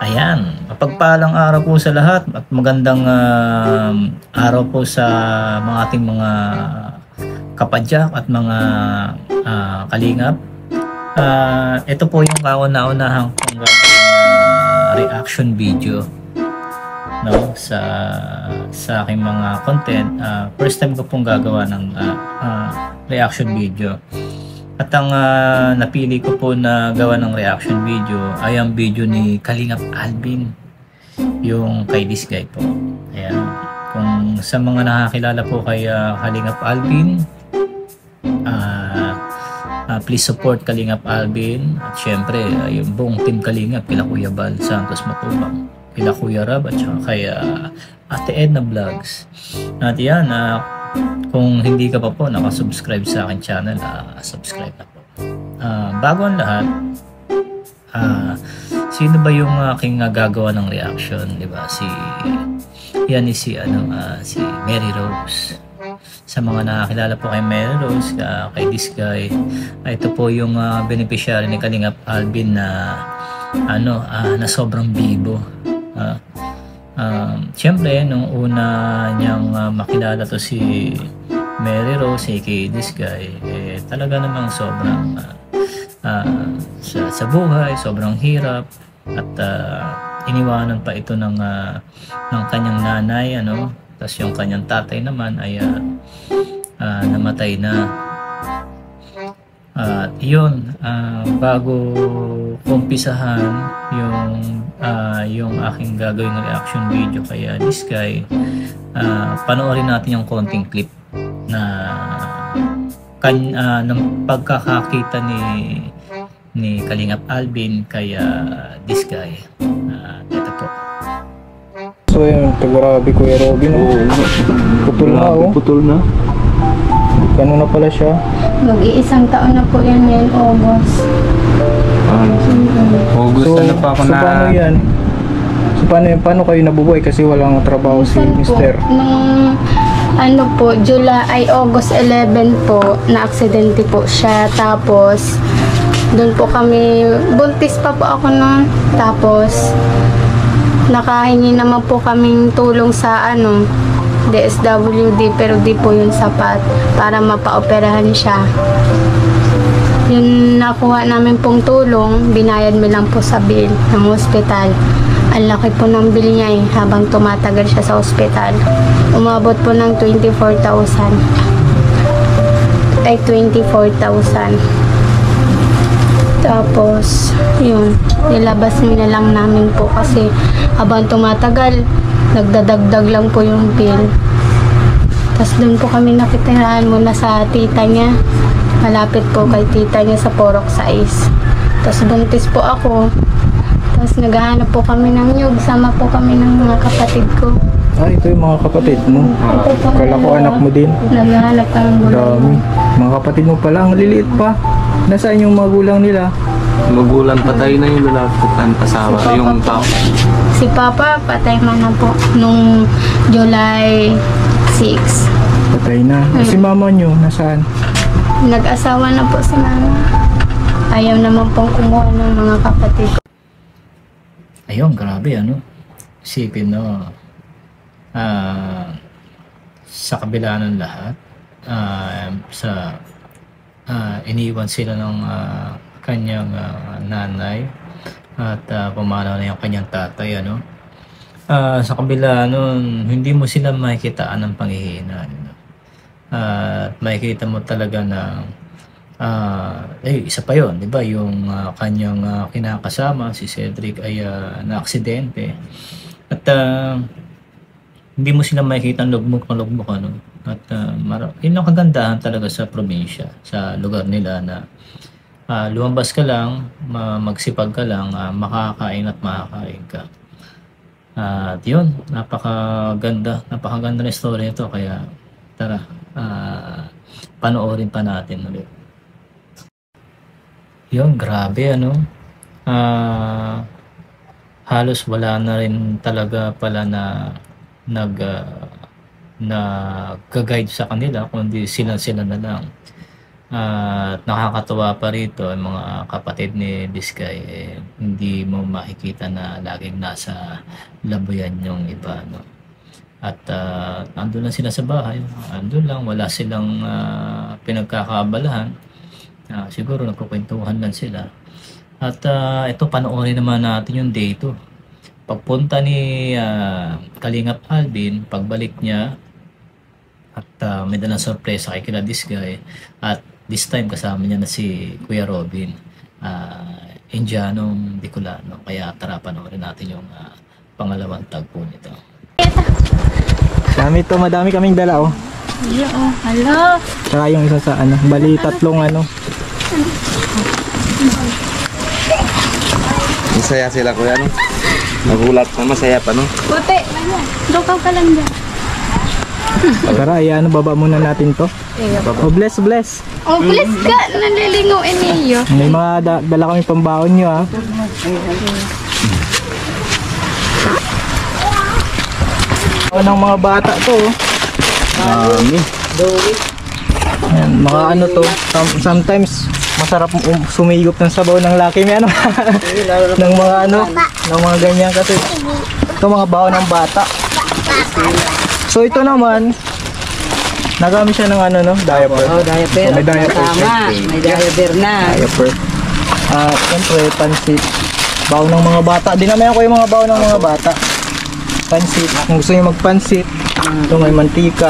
Ayan, mapagpalang araw po sa lahat at magandang araw po sa mga ating mga kapadyak at mga kalingap. Ito po yung kauna-unahan kong gagawin reaction video, no, sa aking mga content. First time ko pong gagawa ng reaction video. At ang napili ko po na gawa ng reaction video ay ang video ni Kalingap Alvin, yung kay this guy po. Ayan. Kung sa mga nakakilala po kay Kalingap Alvin, please support Kalingap Alvin. At syempre, yung buong team Kalingap, kila Kuya Bal Santos Matubang, kila Kuya Rab, at saka kay Ate Edna Vlogs. At yan, kung hindi ka pa po nakasubscribe sa akin channel, subscribe na po. Bago ang lahat, sino ba yung aking gagawa ng reaction, di ba? Si Mary Rose. Sa mga nakakilala po kay Mary Rose, kay this guy, ito po yung beneficiary ni Kalingap Alvin na na sobrang bibo. Siyempre, nung una niyang makilala to si Mary Rose, aka this guy, talaga namang sobrang sa buhay, sobrang hirap, at iniwanan pa ito ng kanyang nanay, tapos yung kanyang tatay naman ay namatay na. At yun, bago kumpisahan yung aking gagawing reaction video kaya this guy, panoorin natin yung konting clip ng pagkakakita ni Kalingap Alvin kaya this guy. Ito po. So yun, grabe Kuya Robin. Putol na, putol na. Gano'n na pala siya? Mag-iisang taon na po yan ngayon, August. August so, na pa ako na. Paano yan? So paano kayo nabubuhay kasi walang trabaho si Mister? Nung August 11 po, na-aksidente po siya. Tapos, doon po kami, buntis pa po ako noon. Tapos, nakahingi naman po kaming tulong sa DSWD, pero di po yun sapat para mapaoperahan siya. Yung nakuha namin pong tulong, binayad mo lang po sa bill ng hospital. Ang laki po ng bill niya habang tumatagal siya sa hospital. Umabot po ng 24,000. Tapos, yun, nilabas na lang namin po kasi habang tumatagal, nagdadagdag lang po yung bill. Tapos doon po kami nakitirahan muna sa tita niya. Malapit po kay tita niya sa Porok 6. Tapos buntis po ako. Tapos naghahanap po kami ng nyug. Sama po kami ng mga kapatid ko. Ito yung mga kapatid mo. Kala ko anak mo din. Naghahanap ka ng dami. Mga kapatid mo pala, ang liliit pa. Nasaan yung magulang nila? Magulang patay na yung lalaki at asawa, yung tao. Si Papa patay man na po nung July 6. Patay na. Si mama nyo, nasaan? Nag-asawa na po si mama. Ayaw naman pong kumuha ng mga kapatid ko. Ayun, grabe isipin sa kabila ng lahat, iniwan sila ng kanyang nanay at pumanaw na yung kanyang tatay. Sa kabila nun, hindi mo sila makikitaan ng panghihina. At makikita mo talaga na isa pa yon, di ba, yung kanyang kinakasama si Cedric ay na-aksidente. At hindi mo sila makikita ng lugmok. At yun ang kagandahan talaga sa probinsya, sa lugar nila, na lumabas ka lang, magsipag ka lang, makakain at makakain ka. At yun, napakaganda na story ito, kaya tara, panoorin pa natin ulit. Yun, grabe halos wala na rin talaga pala na nag-guide sa kanila, kundi sila na lang. At nakakatuwa pa rito ang mga kapatid ni Diskay, hindi mo makikita na laging nasa labuyan yung iba, no? At andun lang sila sa bahay, andun lang, wala silang pinagkakaabalahan. Siguro nagkukwentuhan lang sila. At ito, panoorin naman natin yung day 2. Pagpunta ni Kalingap Alvin, pagbalik niya, at may dalang sorpresa kay kila Diskay. At this time kasama niya na si Kuya Robin, Indianong Bicolano. Kaya tara, panoorin natin yung pangalawang tagpo nito. Madami kaming dala oh. Hello. Tsaka yung isa sa ano, bali tatlong ano. Masaya sila kuya, no? Nagulat na masaya pa, no? Puti. Lukaw ka lang dyan. Tara, ano, baba muna natin to. Oh, bless. Oh, bless ka. Nalilinguin niyo. May mga dala kami pambaon nyo ah. Ng mga bata to oh. Ayan, mga ano to, sometimes masarap sumigop ng sabaw ng laki may ano. Ng mga ano, ng mga ganyan kasi ito mga baon ng bata. So ito naman nagamit siya ng ano no, diaper. Oh, diaper. So, may diaper. Tama, may diaper na. Diaper. Siyempre pansit. Baon ng mga bata. Dinamayan ko yung mga baon ng mga bata. Pansit. Kung gusto niyo magpansit, ito may mantika.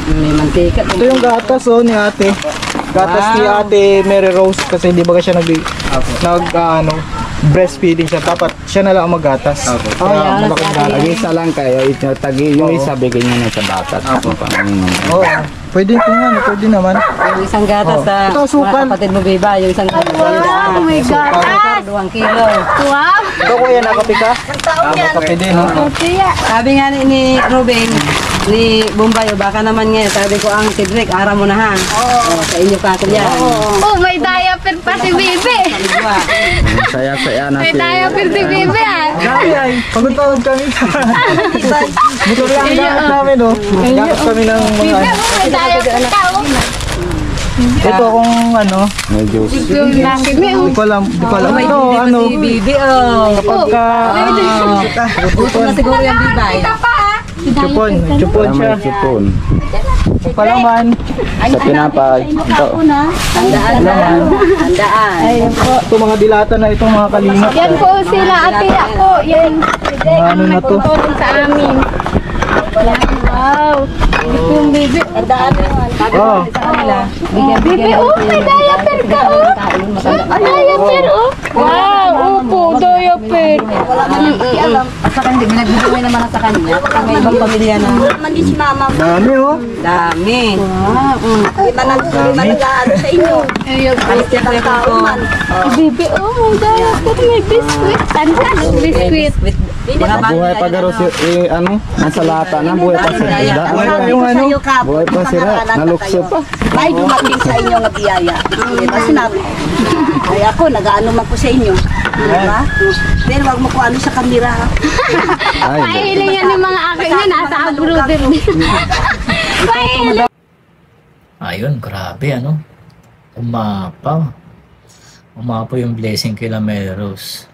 May mantika. Ito yung gatas oh ni ate. Gatas ni ate Mary Rose kasi di ba siya breastfeeding siya. Dapat siya na lang ang maggatas. Kaya malaking gatas. Isa lang kayo, yung isa bigay niyo na sa bata. Oo. Pwede naman. Yung isang gatas sa Ito, asukal. mga kapatid mo, Biba. Yung isang gatas. Wow, my God. 2 kilo. Wow. Ito kuya, nakape ka? Nakape din no? Kaya. Sabi nga ni Ruben, ni Bombay, baka naman ngayon, sabi ko ang Cedric, ara mo na ha. Oo. Sa inyo pa ako yan. Oh, may diaper pa si Bibi. Saya-saya na May diaper si Bibi ah. Grabe ay, pagod kami. Motor lang ang gamit namin oh. Gamit kami ng mga ano. May diaper ka oh. Ito kung ano, medyo Yung laki mo. di ko alam. Ito ano, Si Bibi, oh. pagka Gusto na siguro yung Bibay. chupon siya. sipon. Palaman, Sa pinapay. Ito. Handaan. ito mga dilata na itong mga kalingap. Yan po sila ate ako. Yan. Mga ano na to. Tutulong sa amin. Yan, wow. Ito yung Bibi. Oh, Bibi, oh, may diaper ka oh. Diaper oh. Wow, opo, diaper. At saka hindi, binagbibigay naman sa kanya. Kasi may ibang pamilya na. dami oh. Dami. Ayun. Bibi, oh, may diaper. May biskuit. Tansan, biskuit. Mga Buhay pa garo si ano, nasa lata na buhay pa sila. Yung ano, Buhay pa sila, nalukso pa. May dumating sa inyo nga biyaya. Diba sinabi? Ay ako, nag-ano man ko sa inyo. Diba? Pero wag mo ko ano sa kamera. Ha? Ay, Pahiling yan ng mga aking na nasa abroad din. Pahiling. Ayun, grabe ano. Umapaw yung blessing kila Melrose.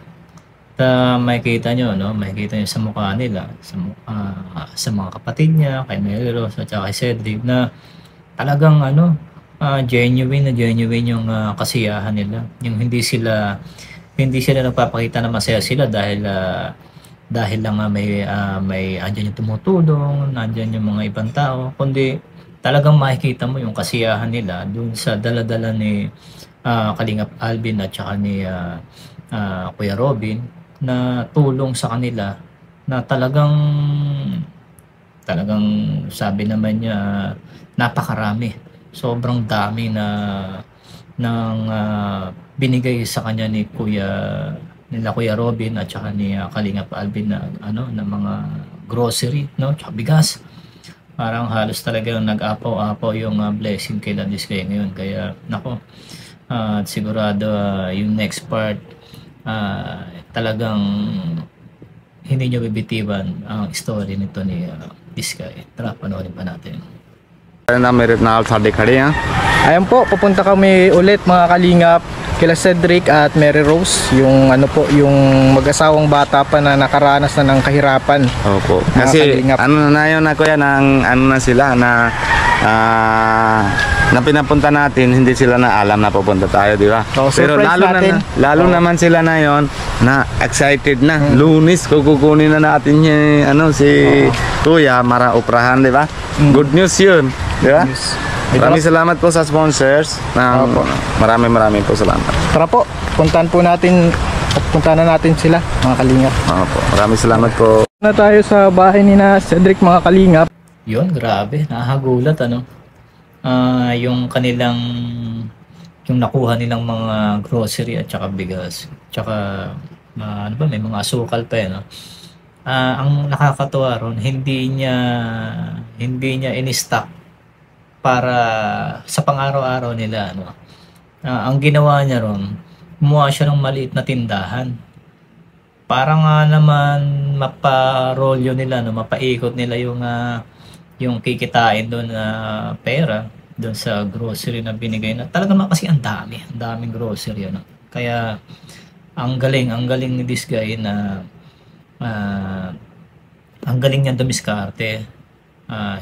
Makikita nyo, no? Makikita nyo sa mukha nila, sa mga kapatid niya, kay Melrose at saka kay Cedric, na talagang ano, genuine yung kasiyahan nila. Yung hindi sila nagpapakita na masaya sila dahil lang may andyan yung tumutulong, andyan yung mga ibang tao, kundi talagang makikita mo yung kasiyahan nila dun sa dala-dala ni Kalingap Alvin at saka ni Kuya Robin, na tulong sa kanila, na talagang sabi naman niya napakarami, sobrang dami ng binigay sa kanya ni Kuya Robin at saka ni Kalingap Alvin na na mga grocery, no, tsaka bigas. Parang halos talaga nag-apaw-apaw yung blessing kay Diskay ngayon. Kaya nako, sigurado yung next part talagang hindi nyo bibitiwan ang story nito ni Diskay. Tara, panoorin pa natin. ना मेरे नाल साडे खड़े हैं Ayan po, pupunta kami ulit mga kalingap kila Cedric at Mary Rose, yung ano po, yung mag-asawang bata pa na nakaranas na ng kahirapan. Opo. Mga Kasi kalingap. ano na yun na kuya, ng ano na sila na na pinapunta natin, hindi sila na alam na pupunta tayo, di ba? So, Pero surprise natin. lalo naman sila na yon na excited na. Lunis kukunin na natin yung ano si Kuya Mara Uprahan, di ba? Good news yun, di ba? Maraming salamat po sa sponsors. Maraming po salamat. Tara po, puntahan na natin sila mga kalingap. Opo. Maraming salamat po. Na tayo sa bahay ni na Cedric mga kalingap. Yun, grabe, nakakagulat ano. Yung kanilang yung nakuha nilang mga grocery at saka bigas. Tsaka ano ba, may mga asukal pa yan, no? Ang nakakatuwa ron, hindi niya in-stock para sa pang-araw-araw nila, ano. Ang ginawa niya ron, gumawa siya ng maliit na tindahan. Para nga naman maparolyo nila, no, mapaikot nila yung kikitain doon na pera doon sa grocery na binigay na. Talaga kasi ang daming grocery, ano. Kaya ang galing ni this guy na ang galing niya dumiskarte.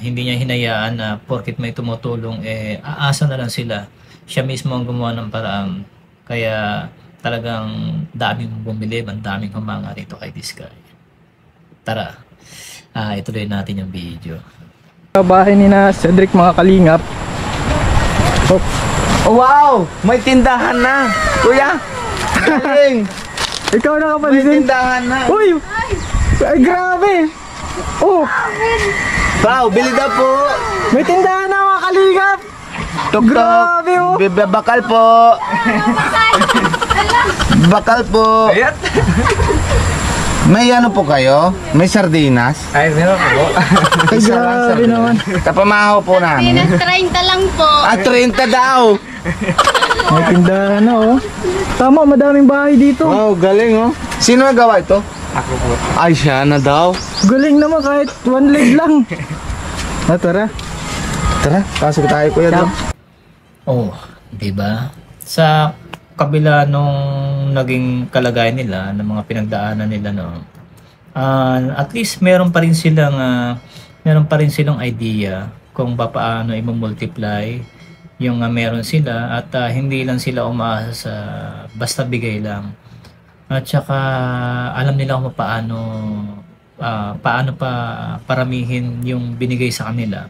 Hindi niya hinayaan na porket may tumutulong aasa na lang sila. Siya mismo ang gumawa ng paraan. Kaya talagang daming bumili, daming humanga rito kay this guy. Tara, ituloy natin yung video. Sa bahay ni na Cedric mga kalingap. Oh, wow! May tindahan na! Kuya! Galing! Ikaw na May kapansin. tindahan na! Uy! Ay, grabe! Oh! Wow! Bili daw po! May tindahan na mga kalingap! Tok-tok! Grabe, oh! Bakal po! Bakal po! May ano po kayo? May sardinas? Ay, meron po. Ay, grabe naman. Kapamaho po namin. 30 lang po. 30 daw! May tindahan na, oh. Tama, madaming bahay dito. Wow, galing oh. Sino nagawa ito? Ako po. Ay, siya na daw. Galing naman kahit one leg lang. Tara. Tara, pasok tayo kuya doon. Oh, di ba? Sa kabila nung naging kalagayan nila, ng mga pinagdaanan nila, no. At least meron pa rin silang idea kung paano i-multiply yung pa sila at hindi lang sila umaasa sa basta bigay lang. At saka alam nila kung paano pa paramihin yung binigay sa kanila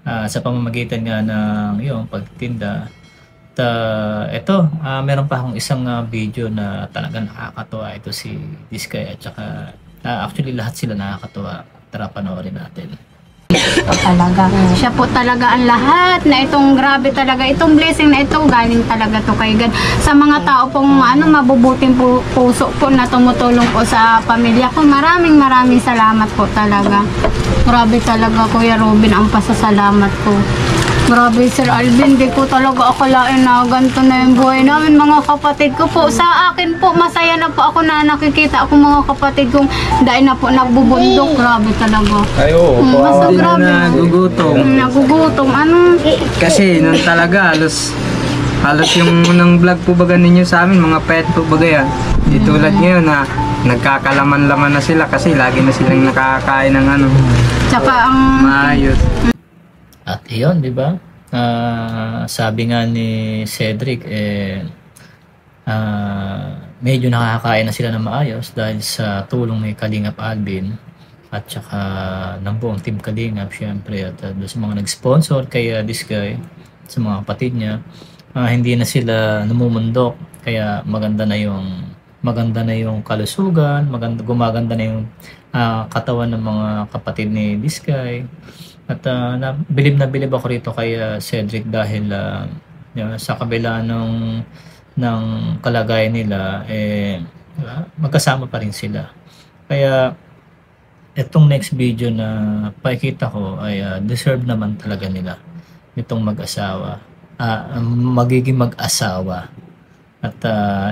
sa pamamagitan nga ng yung pagtinda. Ito, meron pa akong isang video na talagang nakakatuwa. Ito si this guy at saka actually lahat sila nakakatuwa. Tara, panoorin natin. Talaga. Siya po talaga ang lahat na itong grabe talaga. Itong blessing na ito galing talaga to kay God. Sa mga tao pong mabubuting puso po na tumutulong po sa pamilya ko. Maraming salamat po talaga. Grabe talaga Kuya Robin ang pasasalamat ko. Grabe Sir Alvin, di ko talaga akalain na ganito na yung buhay namin mga kapatid ko po. Sa akin po, masaya na po ako na nakikita ako mga kapatid kong dahil na po nagbubundok. Grabe talaga. Ay, oo. Grabe. Nagugutom. Nagugutom. Kasi nun talaga halos yung unang vlog po baga ninyo sa amin, mga pet po baga yan. Di tulad ngayon na nagkakalaman-laman na sila kasi lagi na silang nakakain ng Tsaka ang maayos. At iyon, di ba? Sabi nga ni Cedric, medyo nakakain na sila ng maayos dahil sa tulong ni Kalingap Alvin at saka ng buong team Kalingap, syempre, at doon sa mga nag-sponsor kay this guy, sa mga kapatid niya. Hindi na sila namumundok, kaya maganda na yung kalusugan, gumaganda na yung katawan ng mga kapatid ni this guy. At bilib ako rito kay Cedric dahil sa kabila ng kalagayan nila, magkasama pa rin sila. Kaya itong next video na pakikita ko ay deserve naman talaga nila itong mag-asawa, magiging mag-asawa. At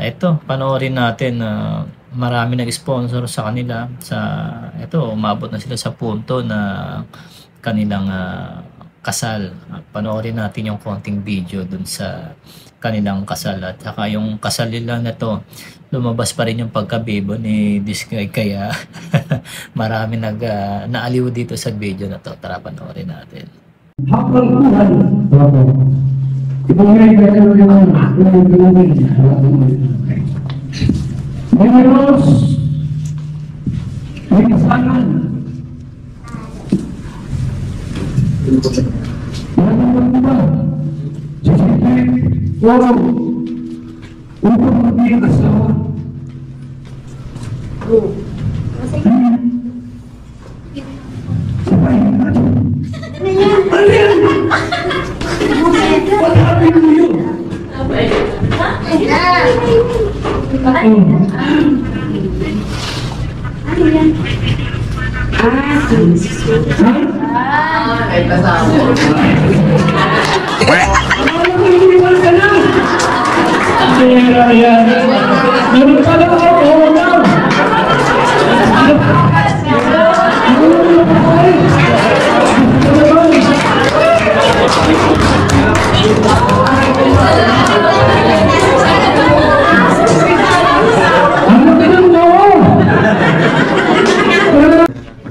ito, panoorin natin na marami nag-sponsor sa kanila. Ito, umabot na sila sa punto na kanilang kasal. Panoorin natin yung konting video dun sa kanilang kasal. At saka yung kasal nila na to, lumabas pa rin yung pagkabibo ni Diskay. Kaya marami naaliw dito sa video na to. Tara, panoorin natin. Habang Tuhan, ibigay ka sa mga may meros, may kasalan. Maraming ba? Sisipin, waro, upang maging asawa. Sabayin natin. Ano yan? Pagkabin mo yun.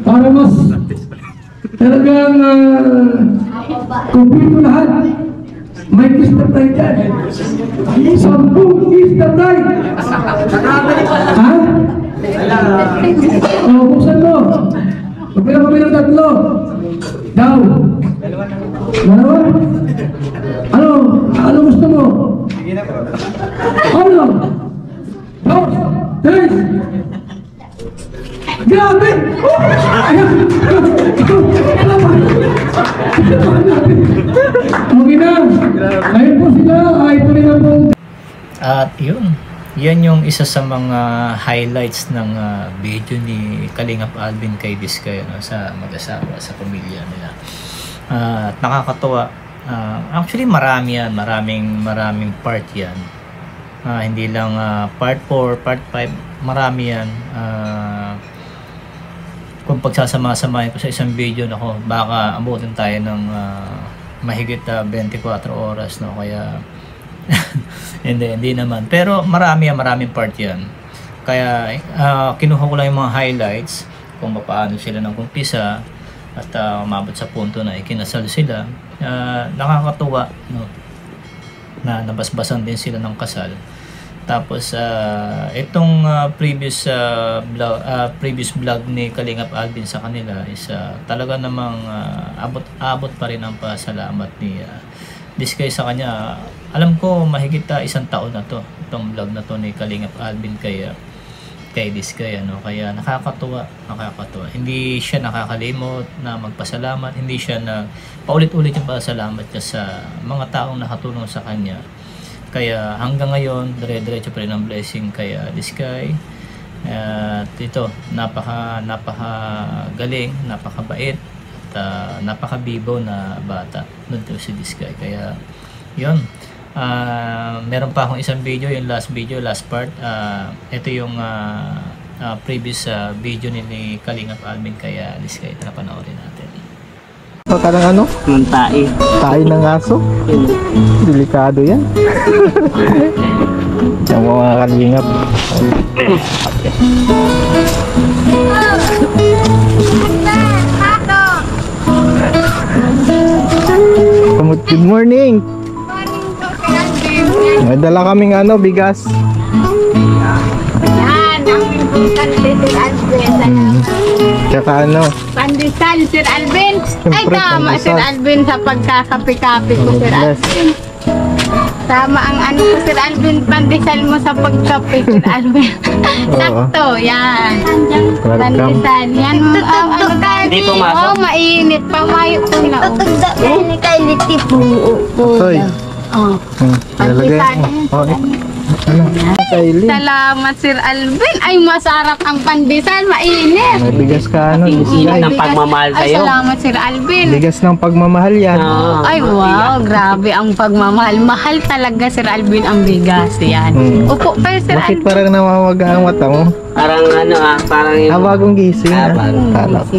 Para mas talagang kumpleto lahat. May kiss na tayo dyan. 10 kiss na tayo. Ha? O, buksan mo. Magbilang kami ng 3. Daw. Dalawa? Ano gusto mo? Ano? 2, 3. Grabe! Okay na. Ngayon po sila ay tuloy na po. At yun, yan yung isa sa mga highlights ng video ni Kalingap Alvin kay Diskay, ano, sa mag-asawa, sa pamilya nila. At nakakatuwa. Actually marami yan, maraming part yan. Hindi lang part 4, part 5, marami yan. Kung pagsasama-samahin ko sa isang video, nako, baka abutin tayo ng mahigit 24 oras, no? Kaya hindi naman, pero maraming part yan. Kaya kinuha ko lang yung mga highlights kung paano sila nang kumpisa at umabot sa punto na ikinasal sila. Nakakatuwa, no? Na nabasbasan din sila ng kasal. Tapos itong previous vlog ni Kalingap Alvin sa kanila is talaga namang abot pa rin ang pasalamat ni Diskay sa kanya. Alam ko mahigit 1 taon na to, itong vlog na to ni Kalingap Alvin kay Diskay, ano. Kaya nakakatuwa. Hindi siya nakakalimot na magpasalamat, hindi siya na paulit-ulit yung pasalamat niya sa mga taong nakatulong sa kanya. Kaya hanggang ngayon, dire-diretso pa rin ang blessing kay Diskay. At ito, napaka galing, napakabait, at napakabibo na bata nito si Diskay. Kaya yun, meron pa akong isang video, yung last part. Ito yung previous video ni Kalingap Alvin kaya Diskay. Tara, panoorin natin. Parang ano? Tae. Tayo ng aso. Delikado yan. Yung mga kalingap. Good morning. May dala kaming bigas. Yan, ang pinuntan ni Sir Alvin. Tsaka Pandesal, Sir Alvin. Ay, Siyempre, tama, pandesal. Sir Alvin, sa pagkakapi-kapi ko, Sir Yes. Alvin. Tama ang ko, Sir Alvin, pandesal mo sa pagkapi, Sir Alvin. Sakto, yan. Welcome. Pandesal, yan. Hindi pumasok? Oh, mainit. Pamayo ko na. Ini kay liti po. Toy. Oh, Nalagay mo. Kaili. salamat, Sir Alvin. Ay, masarap ang pandesal, mainit. May bigas ka Bigas ng Bigas. pagmamahal Ay, sa'yo. salamat, Sir Alvin. Bigas ng pagmamahal yan. Ay, wow, grabe ang pagmamahal. Mahal talaga, Sir Alvin, ang bigas. Yan. Hmm. Upo kayo, Sir Bakit Alvin. parang namawaga ang mata mo? Parang ano parang yung, bagong gising. Kala ko.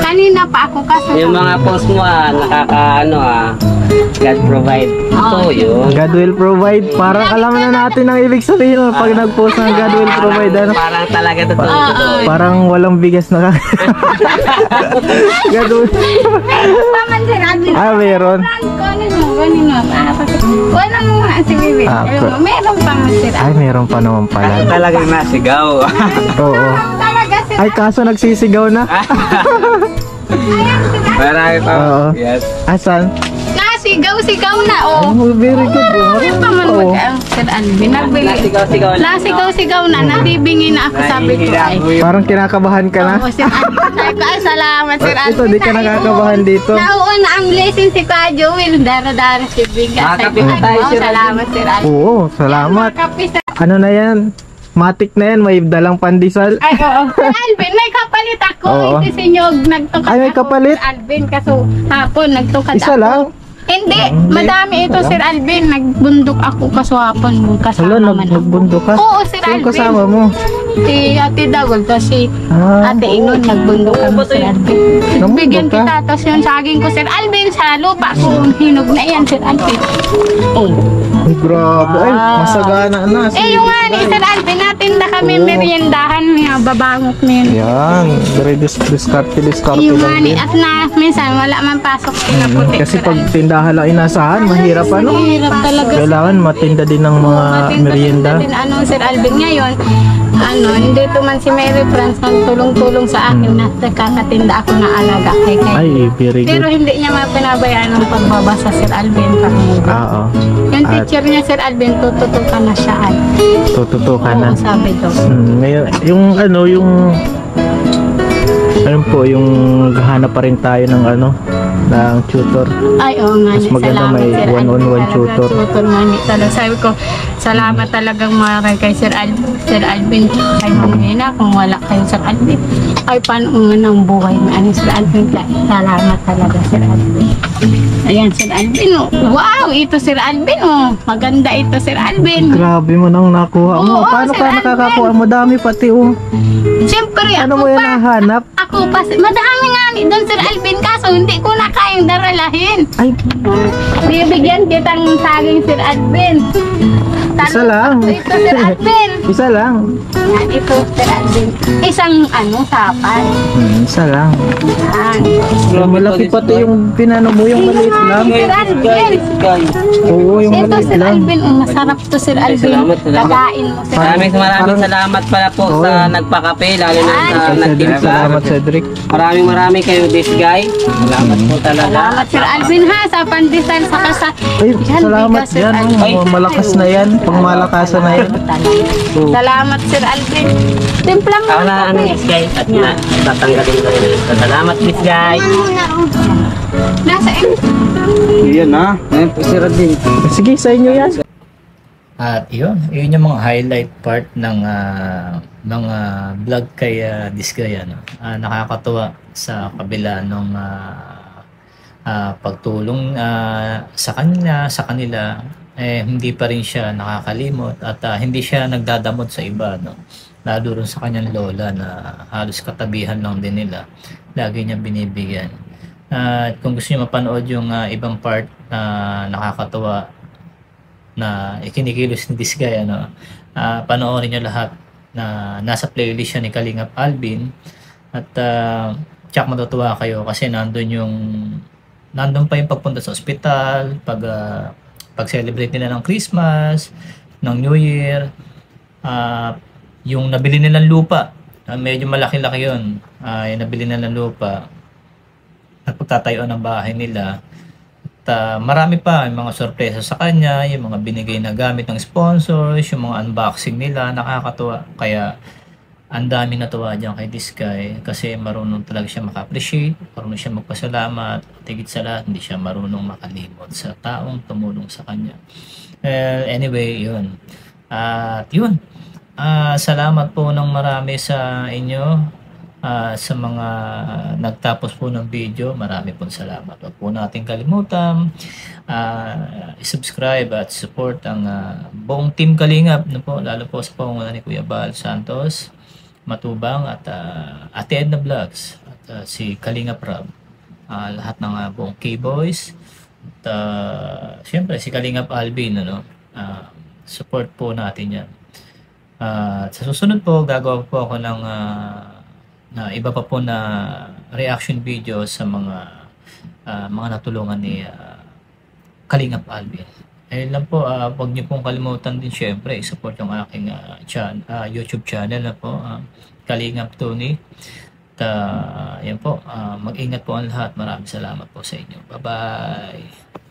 Kanina pa ako kaso. yung mga post mo nakakaano God provide. Ito yun. God will provide. Parang alam na natin ang ibig sabihin nun pag nag-post ng God will provide. Ano? Parang talaga totoo. Parang walang bigas na God will. Paman sir, admin. Meron. Kanino. Wala mo nga si Bibi. Meron pa man sir. Ay, meron pa naman pala. Talagang nasigaw. Oo. Talaga sir. Ay, kaso nagsisigaw na. Marami pa. Oo. Yes. Asan? Sigaw na, oh. Oh, very good. Ay, paman Oo. Sir Alvin, nagbili. Sigaw na, nabibingi na ako, sabi ko. Ay, Parang kinakabahan ka na. oo, Sir Alvin. Sabi ko, ay, salamat, Sir Alvin. Ito, di ka nakakabahan dito. Nauuna ang blessing si Kuya Joel. Dara-dara si Biga. Makakapit na tayo, Sir Alvin. Salamat, Sir Alvin. Oo, salamat. Makapit sa... Ano na yan? Matik na yan, may dalang pandesal. Ay, oo. Sir Alvin, may kapalit ako. Oo. Ito si Nyog, nagtungkad Ay, may ako, kapalit? Sir Alvin, kaso hapon, nagtungkad Isa ako. lang? Hindi, madami ito, Sir Alvin. Nagbundok ako kaso hapon. Kasama Hala, man ako. nagbundok ka? Oo, Sir Sino Alvin. kasama mo? Si Ate Dagol, tapos si Ah, Ate Inon, nagbundok kami, Sir Alvin. Nabundok Bigyan ka? kita, tapos yung saging ko, Sir Alvin, sa lupa ko, hinog na yan, Sir Alvin. Oh. Ay, grabe. Ay, masagana na. Yung nga ni Sir Alvin, natinda kami meriendahan niya, babangot niya. Yan, very diskarte Yung nga lang ni, din. at na, minsan, wala man pasok pinaputi, Kasi Sir pag Alvin. tindahan lang inasahan, mahirap ano. Mahirap talaga. Kailangan matinda din ng mga merienda. Din, Sir Alvin, ngayon, hindi to man si Mary France tulong-tulong sa akin na nagkakatinda ako na alaga kay Ay, very Pero good. hindi niya mapinabayaan ng pagbabasa, Sir Alvin. Oo. Yung At teacher niya, Sir Alvin, tututukan na siya. tututukan na. Oo, sabi to. Ngayon, yung po, yung hanap pa rin tayo ng ng tutor. Ay, oo nga. Mas maganda Salamat, may Sir one-on-one Alvin. tutor. Tutor nga ni talaga. Sabi ko, salamat talagang maray kay Sir Alvin. Sir Alvin, kay Mamina, kung wala kayo Sir Alvin, ay paano nga ng buhay ni Sir Alvin. Salamat talaga, Sir Alvin. Ayan, Sir Alvin. Oh. Wow, ito Sir Alvin. Oh. Maganda ito, Sir Alvin. Grabe mo nang nakuha mo. Oo, Paano Sir ka Alvin. nakakakuha? Madami pati Siyempre, Ano ako mo yan pa. nahanap? Ako pa. Madami nga ni doon, Sir Alvin. Kaso hindi ko na kayang daralahin. Ay, Bibigyan kitang saging, Sir Alvin. Isa lang. Ito, Sir Alvin. isa lang. Yan, ito, Sir Alvin. Isang, sapan. Isa lang. Yan. Malaki pati yung pinano mo, yung maliit lang. Sir Alvin. Oo, yung Ito, maliit Sir lang. Alvin. Masarap to, Sir Alvin. salamat. Lagain mo, Sir Alvin. Maraming salamat pala po Oo. sa nagpakape, lalo na sa Cedric, nagtimpla. salamat Cedric. Maraming kayo this guy. Salamat po talaga. Salamat, Sir Alvin, ha, sa pandesal, saka sa... Ay, Yan, salamat bigas, Sir yan. Alvin. Malakas na yan. Pangmalakasan na yan. Salamat, Sir Alvin. Timpla mo Ako ang na kape. this guy at tatanggalin ko rin. Salamat this guy. Nasa Yan ha. Ayun po si Radin. Sige, sa inyo yan. At yun yung mga highlight part ng mga vlog kay Disgay, nakakatuwa sa kabila ng pagtulong sa kanila, hindi pa rin siya nakakalimot at hindi siya nagdadamot sa iba, lalo rin sa kanyang lola na halos katabihan lang din nila, lagi niya binibigyan. At kung gusto niyo mapanood yung ibang part na nakakatuwa na ikinikilos ni Disgay, panoorin nyo lahat na nasa playlist siya ni Kalingap Alvin. At tsak matutuwa kayo kasi nandun pa yung pagpunta sa ospital, pag-celebrate nila ng Christmas, ng New Year, yung nabili nilang lupa, medyo malaki-laki yun, yung nabili nilang lupa at pagtatayo ng bahay nila. Marami pa yung mga sorpresa sa kanya, yung mga binigay na gamit ng sponsors, yung mga unboxing nila, nakakatuwa. Kaya ang dami natuwa dyan kay Disgay kasi marunong talaga siya maka-appreciate, marunong siya magpasalamat, tigit sa lahat, hindi siya marunong makalimot sa taong tumulong sa kanya. Anyway, yun. At yun, salamat po ng marami sa inyo Sa mga nagtapos po ng video, marami pong salamat. Huwag po natin kalimutan i-subscribe at support ang buong team Kalingap, no po, lalo po sa pangunahan ni Kuya Bal Santos Matubang at Ate Edna Vlogs at si Kalingap Rob, lahat ng buong K-Boys at siyempre si Kalingap Alvin, ano, support po natin yan. Sa susunod po gagawa po ako ng na iba pa po na reaction video sa mga natulungan ni Kalingap Alvin. Ayun lang po, huwag niyo pong kalimutan din syempre i-support yung aking YouTube channel na po, Kalingap Tony. Yan po, mag-ingat po ang lahat. Maraming salamat po sa inyo. Bye-bye!